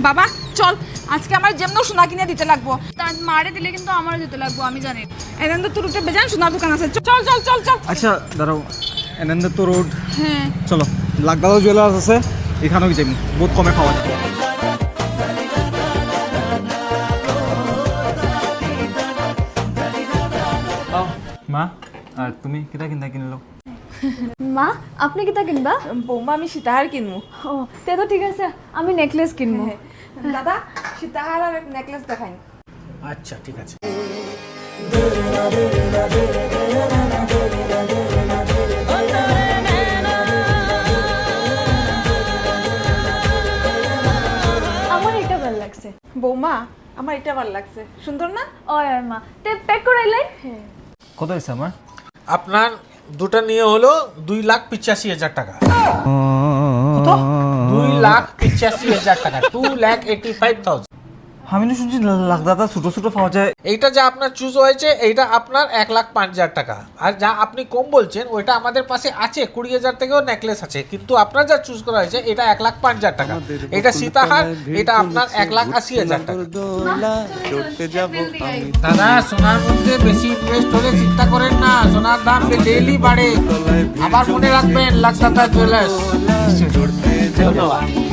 বাবা চল, আজকে আমার যেমন সোনা কিনে দিতে লাগবো। তার মারে দিলে কিন্তু আমারও দিতে লাগবো, আমি জানি। এখান তো তোর একটা বেজান সোনার দোকান আছে, চল চল চল চল। আচ্ছা দাঁড়াও, এনেন্দে তো রোড, হ্যাঁ চলো লাকদাও জুয়েলার্স আছে, এখানেও যাই, বহুত কমে পাওয়া যায়। মা, আর তুমি কিতা কিনতা কিনলো? মা আপনি কিতা কিনবা? বৌমা আমি সীতাহার কিনবো। ও তে তো ঠিক আছে, আমি নেকলেস কিনবো। দাদা সীতাহার আর নেকলেস দেখাই। আচ্ছা ঠিক আছে। আমার এটা ভালো লাগছে। বৌমা আমার এটা ভালো লাগছে, সুন্দর না? ও মা তে প্যাক করাইলাই। কত হয়েছে আমার? আপনার দুটা নিয়ে হলো 2,85,000 টাকা। 2,85,000 টাকা, 2,85,000। আমি তো শুনছি লাকদাদা ছোটো ছোটো পাওয়া যায়। এইটা যা আপনার চুজ হয়েছে এইটা আপনার 1,05,000 টাকা, আর যা আপনি কম বলছেন ওইটা আমাদের পাশে আছে 20,000 থেকেও নেকলেস আছে, কিন্তু আপনার যা চুজ করা হয়েছে এটা 1,05,000 টাকা। এটা সীতাহার, এটা আপনার 1,80,000 টাকা। দাদা সোনার মধ্যে বেশি ইনভেস্ট হলে চিন্তা করেন না, সোনার দাম ডেইলি বাড়ে। আবার মনে রাখবেন লাকদাদা জুয়েলার্স। ধন্যবাদ।